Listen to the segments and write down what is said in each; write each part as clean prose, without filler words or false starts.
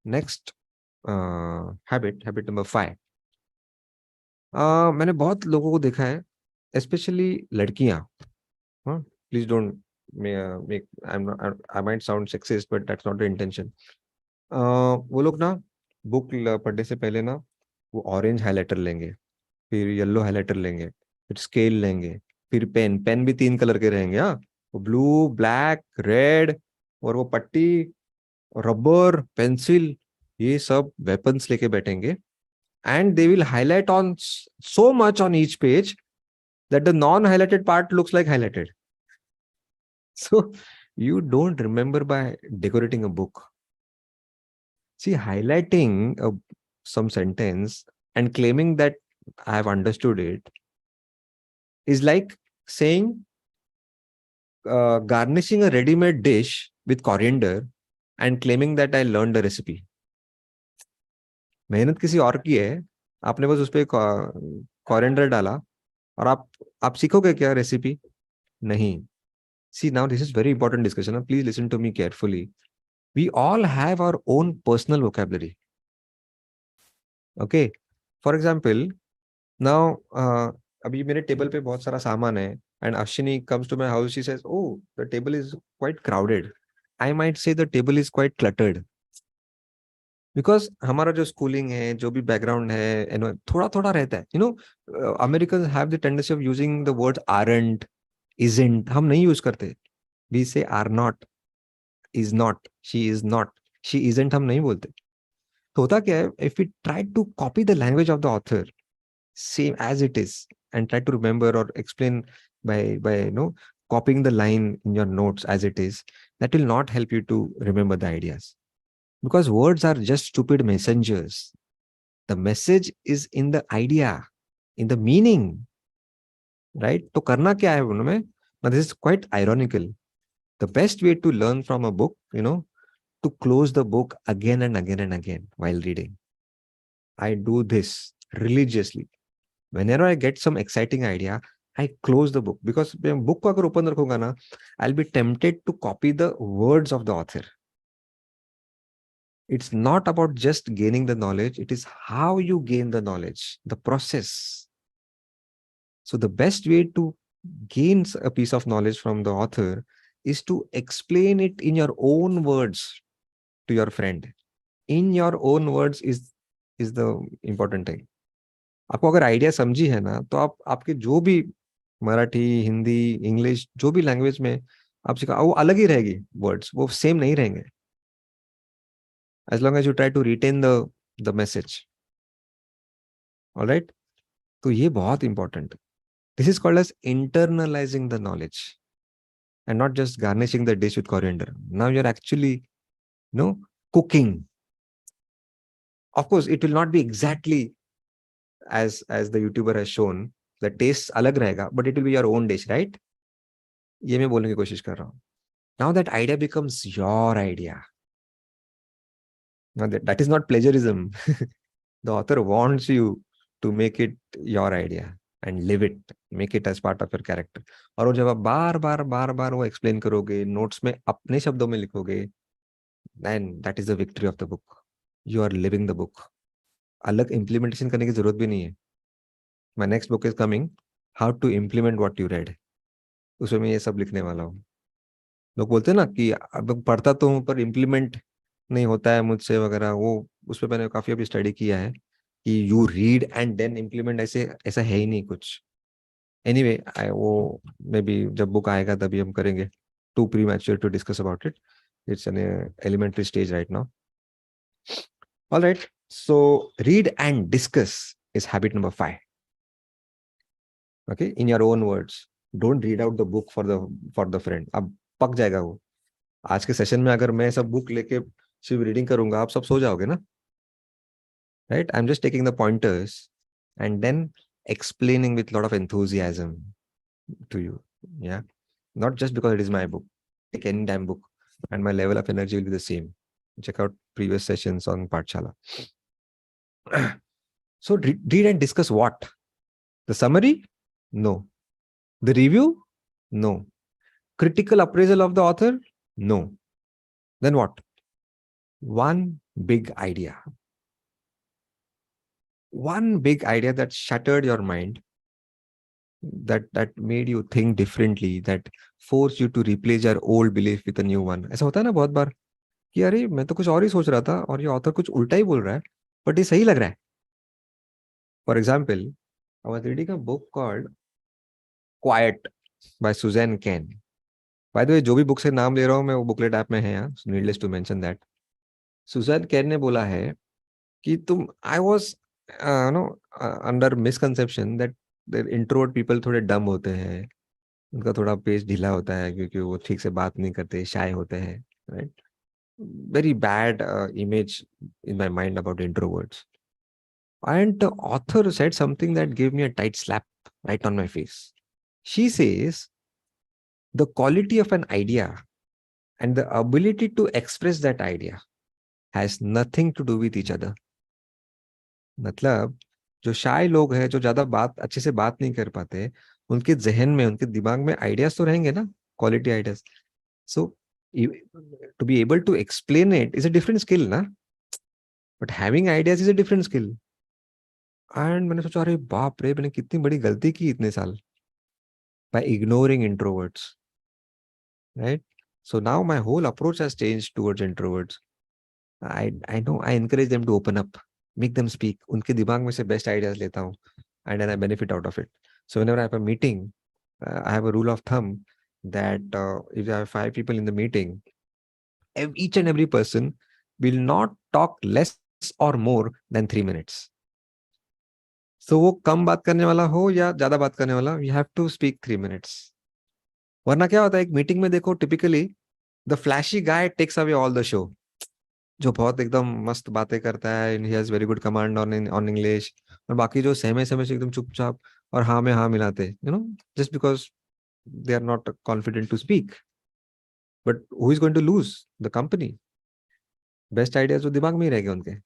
Next habit number 5. मैंने बहुत लोगों को देखा है, स्पेशली लड़कियां. हाँ, please don't make I might sound sexist but that's not the intention. वो लोग ना बुक पढ़ने से पहले ना वो ऑरेंज हाइलाइटर लेंगे, फिर येलो हाइलाइटर लेंगे, फिर स्केल लेंगे, फिर पेन. पेन भी 3 कलर के रहेंगे. हाँ, वो ब्लू, ब्लैक, रेड, और वो पट्टी, रबर, पेंसिल, ये सब वेपन्स लेके बैठेंगे. And they will highlight on so much on each page that the non-highlighted part looks like highlighted. So you don't remember by decorating a book. See, highlighting some sentence and claiming that I have understood it is like saying garnishing a ready-made dish with coriander and claiming that I learned the recipe. मेहनत किसी और की है, आपने बस उस पर coriander डाला, और आप सीखोगे क्या रेसिपी? नहीं. See, now this is very important discussion. Now, please listen to me carefully. We all have our own personal vocabulary. Okay. For example, now अभी मेरे टेबल पे बहुत सारा सामान है, and Ashini comes to my house. She says, "Oh, the table is quite crowded." I might say the table is quite cluttered. Because हमारा जो schooling है, जो भी बैकग्राउंड है, थोड़ा थोड़ा रहता है. American have the tendency of using the word aren't, isn't. हम नहीं यूज करते. We say are not, is not, she is not, she isn't हम नहीं बोलते. तो होता क्या है, if we try to copy the language of the author same as it is and try to remember और explain by copying the line in your notes as it is, that will not help you to remember the ideas. Because words are just stupid messengers. The message is in the idea, in the meaning, right? तो करना क्या है उनमें? Now this is quite ironical. The best way to learn from a book, to close the book again and again and again while reading. I do this religiously. Whenever I get some exciting idea, I close the book, because book को अगर open रखूंगा ना, I'll be tempted to copy the words of the author. It's not about just gaining the knowledge, it is how you gain the knowledge, the process. So the best way to gain a piece of knowledge from the author is to explain it in your own words to your friend. In your own words is the important thing. आपको अगर idea समझी है ना, तो आपके जो भी Marathi, Hindi, English, जो भी लैंग्वेज में आप सीखा, वो अलग ही रहेगी. वर्ड्स वो सेम नहीं रहेंगे, as long as you try to retain the message. All right? तो ये बहुत important. This is called as internalizing the knowledge and not just garnishing the dish with coriander. Now you're actually, cooking. Of course, it will not be exactly as the YouTuber has shown. The taste अलग रहेगा, but it will be your own dish, right? ये मैं बोलने की कोशिश कर रहा हूँ. Now that idea becomes your idea. Now that is not plagiarism. The author wants you to make it your idea and live it, make it as part of your character. और वो जब आप बार बार वो एक्सप्लेन करोगे, notes में अपने शब्दों में लिखोगे, then that is the victory of the book. You are living the book. अलग implementation करने की जरूरत भी नहीं है. My next book is coming, how to implement what you read. उसमें मैं ये सब लिखने वाला हूँ. लोग बोलते हैं ना कि अब पढ़ता तो हूँ पर इम्प्लीमेंट नहीं होता है मुझसे वगैरह, वो उस पर मैंने काफी अभी स्टडी किया है कि you read and then implement, ऐसा है ही नहीं कुछ. एनीवे, वो मे बी जब बुक आएगा तभी हम करेंगे. Too premature to discuss about it. It's an elementary stage right now. Alright, so read and discuss is habit number 5. Okay, in your own words. Don't read out the book for the friend. अब पक जाएगा वो. आज के session में अगर मैं सब बुक लेके सिर्फ रीडिंग करूंगा, आप सब सो जाओगे ना, right? I am just taking the pointers and then explaining with a lot of enthusiasm to you. Yeah, not just because it is my book. Take any damn book and my level of energy will be the same. Check out previous sessions on Pathshala. So read and discuss what? The summary? No. The review? No. Critical appraisal of the author? No. Then what? One big idea. One big idea that shattered your mind, that made you think differently, that forced you to replace your old belief with a new one. ऐसा होता है ना बहुत बार कि अरे मैं तो कुछ और ही सोच रहा था और ये ऑथर कुछ उल्टा ही बोल रहा है, बट ये सही लग रहा है. For example, I was reading a book called quiet by Susan Cain. By the way, जो भी बुक से नाम ले रहा हूँ मैं वो बुकलेट ऐप में है यहाँ, needless to mention that. Susan Cain ने बोला है कि तुम, I was no under misconception that introvert people थोड़े डम होते हैं, उनका थोड़ा पेस ढीला होता है क्योंकि वो ठीक से बात नहीं करते, शाय होते हैं, right. Very bad image in my mind about introverts. And the author said something that gave me a tight slap right on my face. She says, the quality of an idea and the ability to express that idea has nothing to do with each other. मतलब जो शाय लोग हैं, जो ज्यादा बात अच्छे से बात नहीं कर पाते, उनके जहन में, उनके दिमाग में आइडियाज तो रहेंगे ना, quality ideas. So to be able to explain it is a different skill ना, but having ideas is a different skill. And मैंने सोचा, अरे बाप रे, मैंने कितनी बड़ी गलती की इतने साल by ignoring introverts, right? So now my whole approach has changed towards introverts. I know I encourage them to open up, make them speak. उनके दिमाग में से best ideas लेता हूँ, and then I benefit out of it. So whenever I have a meeting, I have a rule of thumb that if I have 5 people in the meeting, each and every person will not talk less or more than 3 minutes. So वो कम बात करने वाला हो या ज्यादा बात करने वाला, you have to speak 3 minutes. वरना क्या होता है, एक मीटिंग में देखो, typically the flashy guy takes away all the show. जो बहुत एकदम मस्त बातें करता है, he has very good command on English, और बाकी जो सहमे सहमे से एकदम चुपचाप और हाँ में हाँ मिलाते, just because they are not confident to speak. But who is going to lose the company? Best ideas तो दिमाग में ही रहेंगे उनके.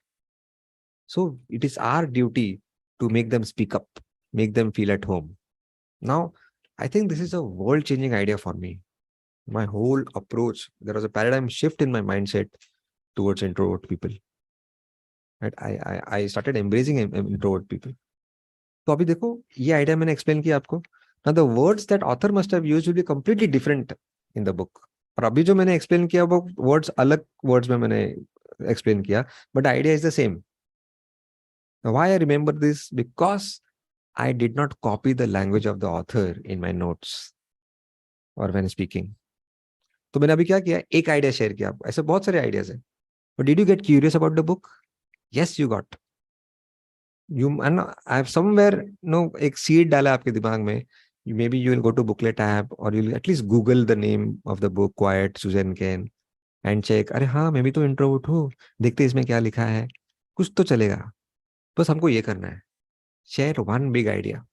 So it is our duty to make them speak up, make them feel at home. Now I think this is a world changing idea for me. My whole approach, there was a paradigm shift in my mindset towards introvert people. Right? I started embracing introvert people. तो अभी देखो, ये idea मैंने explain किया आपको. Now the words that author must have used will be completely different in the book. और अभी जो मैंने एक्सप्लेन किया वो वर्ड्स अलग वर्ड्स में मैंने एक्सप्लेन किया, but idea is the same. Why I remember this? Because I did not copy the language of the author in my notes or when speaking. तो मैंने अभी क्या किया, एक आइडिया शेयर किया आपको. ऐसे बहुत सारे आइडियाज हैं. But did you get curious about the book? Yes, you got. And I have somewhere, एक seed डाला आपके दिमाग में. Maybe you will go to Booklet app or you'll at least Google the name of the book, Quiet, Susan Cain, and check. अरे हाँ, मैं भी तो इंट्रोवर्ट हूँ, देखते इसमें क्या लिखा है, कुछ तो चलेगा. बस हमको ये करना है, शेयर वन बिग आइडिया.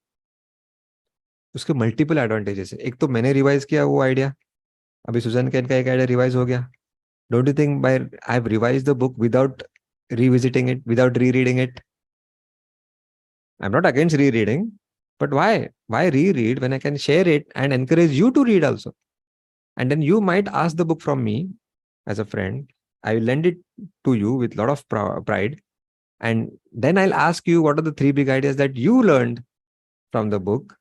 उसके मल्टीपल एडवांटेजेस है. एक तो मैंने रिवाइज किया वो आइडिया, अभी सुजैन कैन का एक आइडिया रिवाइज हो गया. Don't you think by I've revised the book without revisiting it, without rereading it? I'm not against rereading, but why? Why reread when I can share it and encourage you to read also? And then you might ask the book from me as a friend. I will lend it to you with a lot of pride. And then I'll ask you what are the 3 big ideas that you learned from the book.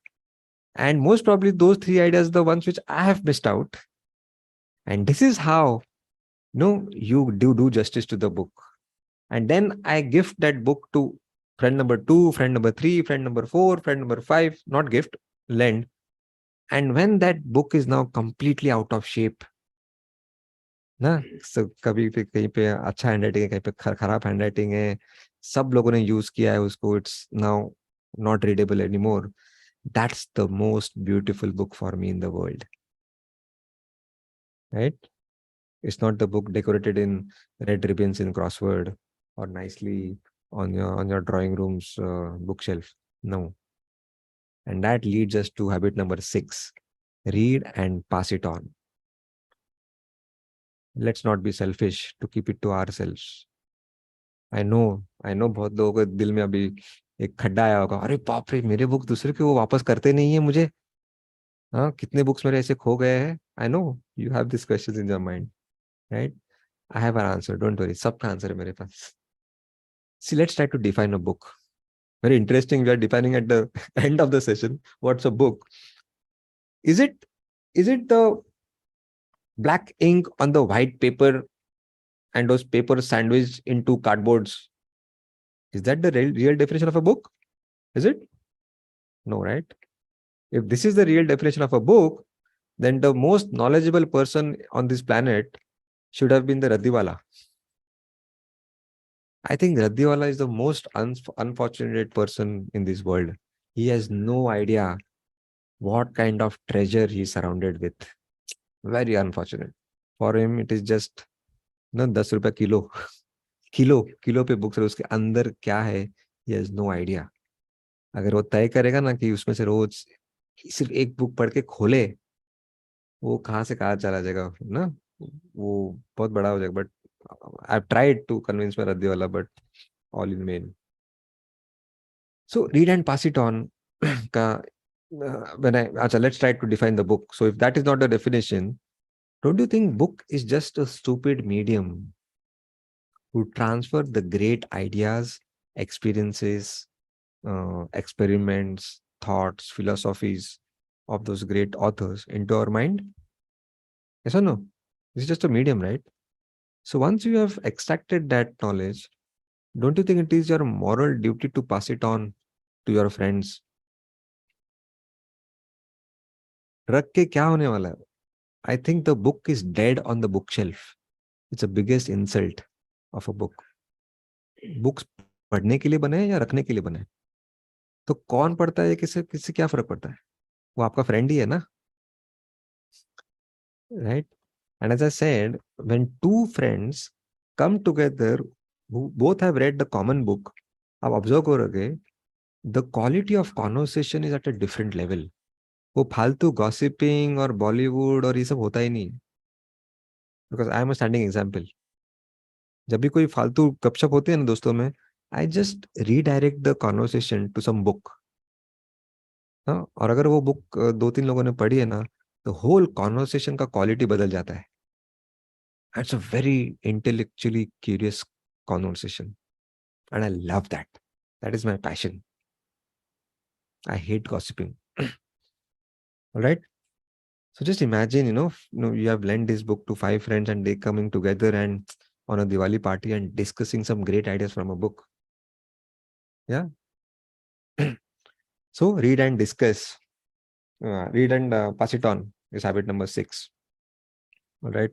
And most probably those 3 ideas are the ones which I have missed out. And this is how you do justice to the book. And then I gift that book to friend number 2, friend number 3, friend number 4, friend number 5, not gift, lend. And when that book is now completely out of shape, ना, कभी पे कहीं पे अच्छा handwriting है, कहीं पे खराब हैंडराइटिंग है, सब लोगों ने यूज किया है उसको, it's now not readable anymore. That's the most beautiful book for me in the world, right? It's not the book decorated in red ribbons in crossword or nicely on your drawing room's bookshelf. No. And that leads us to habit number 6. Read and pass it on. Let's not be selfish to keep it to ourselves. I know बहुत लोगों के दिल में अभी एक खड्डा आया होगा, अरे बाप रे, मेरे बुक दूसरे के वो वापस करते नहीं है मुझे. हाँ, कितने बुक्स मेरे ऐसे खो गए हैं. I know you have these questions in your mind, right? I have an answer. Don't worry. सबका answer है मेरे पास. See, let's try to define a book. Very interesting. We are defining at the end of the session. What's a book? Is it is it the black ink on the white paper and those papers sandwiched into cardboards? Is that the real definition of a book? Is it? No, right? If this is the real definition of a book, then the most knowledgeable person on this planet should have been the Raddiwala. I think Raddiwala is the most unfortunate person in this world. He has no idea what kind of treasure he's surrounded with. Very unfortunate. For him, it is just no 10 रुपया kilo kilo kilo पे books है उसके अंदर क्या है he has no idea. अगर वो तय करेगा ना कि उसमें से रोज सिर्फ एक बुक पढ़ के खोले, वो कहाँ से कहाँ चला जाएगा ना, वो बहुत बड़ा हो जाएगा. But I tried to convince my रद्दी वाला, but all in vain. So read and pass it on का when I acha, let's try to define the book. So if that is not the definition, don't you think book is just a stupid medium who transfer the great ideas, experiences, experiments, thoughts, philosophies of those great authors into our mind? Yes or no? This is just a medium, right? So once you have extracted that knowledge, don't you think it is your moral duty to pass it on to your friends? रख के क्या होने वाला है? I think the book is dead on the bookshelf. It's the biggest insult of a book. Books पढ़ने के लिए बने हैं या रखने के लिए बने हैं? तो कौन पढ़ता है, किससे किससे क्या फर्क पड़ता है? वो आपका फ्रेंड ही है ना, right? And as I said, when two friends come together who both have read the common book, आप ऑब्जर्व करोगे the quality of conversation is at a different level. वो फालतू गॉसिपिंग और बॉलीवुड और ये सब होता ही नहीं. Because I am a standing example. जब भी कोई फालतू गपशप होती है ना दोस्तों में, I just redirect the conversation to some book. हाँ, और अगर वो बुक दो तीन लोगों ने पढ़ी है ना, तो होल कॉन्वर्सेशन का क्वालिटी बदल जाता है. It's a very intellectually curious conversation and I love that. That is my passion. I hate gossiping. Right. So just imagine, you have lent this book to five friends and they coming together and on a Diwali party and discussing some great ideas from a book. Yeah. So read and discuss. Read and pass it on is habit number 6. All right.